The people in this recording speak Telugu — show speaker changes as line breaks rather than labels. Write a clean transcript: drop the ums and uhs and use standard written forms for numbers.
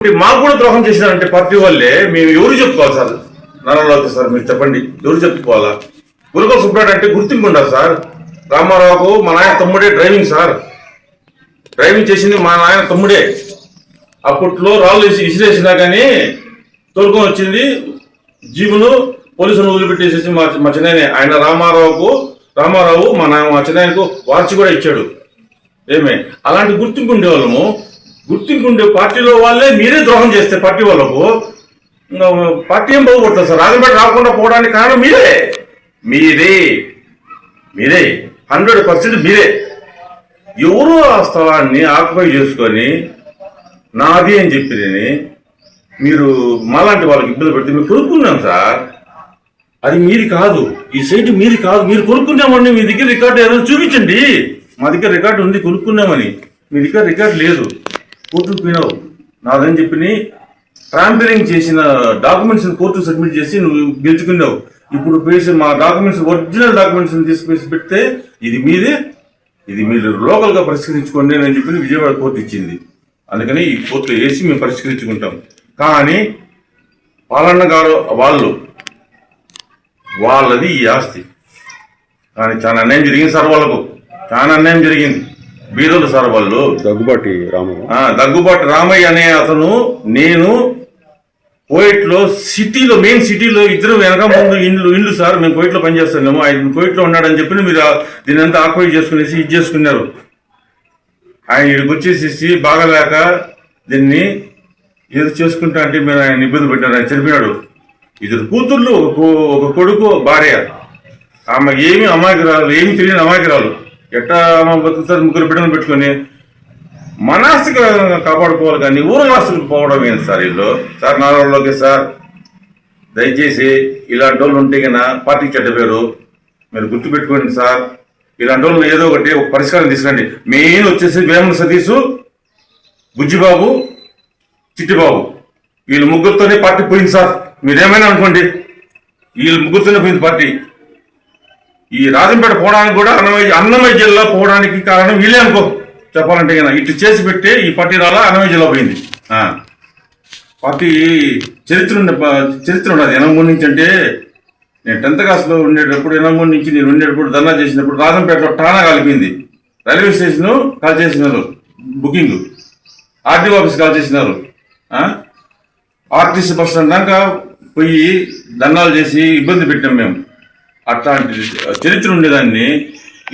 మాకు కూడా ద్రోహం చేసినారంటే పార్టీ వాళ్ళే మేము ఎవరు చెప్పుకోవాలి సార్? నారాయణరావు సార్ మీరు చెప్పండి, ఎవరు చెప్పుకోవాలా? గురుకుల సుబ్రాయుడు అంటే గుర్తింపు ఉండదు సార్. రామారావుకు మా నాయన తమ్ముడే డ్రైవింగ్ సార్. డ్రైవింగ్ చేసింది మా నాయన తమ్ముడే. అప్పట్లో రాళ్ళు విసిరేసినా కానీ తోలుకొని వచ్చింది జీబును పోలీసులను వదిలిపెట్టేసేసి మా చిన్నాయనే. ఆయన రామారావు మా చిన్నాయనకు వార్చి కూడా ఇచ్చాడు. ఏమే అలాంటి గుర్తింపు ఉండేవాళ్ళము. గుర్తింపు ఉండే పార్టీలో వాళ్ళే మీరే ద్రోహం చేస్తే పార్టీ వాళ్ళకు పార్టీ ఏం బాగుపడుతుంది సార్? రాజంపేట రాకుండా పోవడానికి కారణం మీరే 100% మీరే. ఎవరు ఆ స్థలాన్ని ఆక్యుపై చేసుకొని నాది అని చెప్పి మీరు మాలాంటి వాళ్ళకి ఇబ్బంది పెడితే మేము కొనుక్కున్నాం సార్. అది మీది కాదు, ఈ సైట్ మీది కాదు. మీరు కొనుక్కున్నామని మీ దగ్గర రికార్డు ఏదైనా చూపించండి. మా దగ్గర రికార్డు ఉంది, కొనుక్కున్నామని. మీ దగ్గర రికార్డు లేదు, కోర్టుకు పోయినావు నాదని చెప్పి ట్రాంపరింగ్ చేసిన డాక్యుమెంట్స్ కోర్టు సబ్మిట్ చేసి నువ్వు గెలుచుకున్నావు. ఇప్పుడు పేసి మా డాక్యుమెంట్స్ ఒరిజినల్ డాక్యుమెంట్స్ తీసుకువేసి పెడితే ఇది మీరు లోకల్ గా పరిష్కరించుకోండి అని చెప్పి విజయవాడ కోర్టు ఇచ్చింది. అందుకని ఈ కోర్టులో వేసి మేము పరిష్కరించుకుంటాం. కానీ పాలన్న గారు వాళ్ళది ఈ ఆస్తి. కానీ చాలా అన్యాయం జరిగింది సార్, వాళ్ళకు చాలా అన్యాయం జరిగింది. బీదలు సార్ వాళ్ళు. దగ్గుబాటి రామయ్య అనే అతను, నేను కోయిట్లో సిటీలో మెయిన్ సిటీలో ఇద్దరు వెనక ముందు ఇండ్లు సార్. మేము కోయిట్లో పనిచేస్తున్నాము. ఆయన కోయిట్లో ఉన్నాడని చెప్పి మీరు దీని అంతా ఆక్యుపై చేసుకునేసి ఇది చేసుకున్నారు. ఆయన ఇక్కడికి వచ్చేసేసి బాగలేక దీన్ని ఏదో చేసుకుంటా అంటే మీరు ఆయన ఇబ్బంది పెట్టారు. ఆయన చనిపోయాడు. ఇద్దరు కూతుర్లు, ఒక కొడుకు, భార్య. ఆమె ఏమి అమాయకురాలు, ఏమి తెలియని అమాయకురాలు. ఎట్టా ఆమె బతుకుతారు? ముగ్గురు బిడ్డలు పెట్టుకొని. మన ఆస్తి కాపాడుకోవాలి కానీ ఊరు ఆస్తులకు పోవడం ఏంటి సార్ వీళ్ళు? సార్ నాలుగులోకి సార్ దయచేసి ఇలాంటి వాళ్ళు ఉంటే కన్నా పార్టీకి చెడ్డ పేరు. మీరు గుర్తుపెట్టుకోండి సార్. ఇలాంటి వాళ్ళు ఏదో ఒకటి ఒక పరిష్కారం తీసుకురండి. మెయిన్ వచ్చేసి వేమన సతీష్, బుజ్జిబాబు, చిట్టిబాబు, వీళ్ళు ముగ్గురితోనే పార్టీ పోయింది సార్. మీరేమైనా అనుకోండి, వీళ్ళు ముగ్గురితోనే పోయింది పార్టీ. ఈ రాజంపేట పోవడానికి కూడా అన్నమయ్య జిల్లా పోవడానికి కారణం వీళ్ళే అనుకో చెప్పాలంటే కన్నా. ఇటు చేసి పెట్టి ఈ పార్టీ రాలా అన్నమయ్య జిల్లా పోయింది. పార్టీ చరిత్ర ఉన్నది. 83 నుంచి అంటే నేను 10th క్లాస్లో ఉండేటప్పుడు, 83 నుంచి నేను ఉండేటప్పుడు ధర్నా చేసినప్పుడు రాజంపేటలో టానా కలిపింది. రైల్వే స్టేషన్ కాల్ చేసినారు, బుకింగ్ ఆర్టీఓ ఆఫీస్ కాల్ చేసినారు. ఆర్టీసీ బస్ స్టాండ్ దాకా పోయి ధర్నాలు చేసి ఇబ్బంది పెట్టాం మేము. అట్లాంటి చరిత్ర ఉండేదాన్ని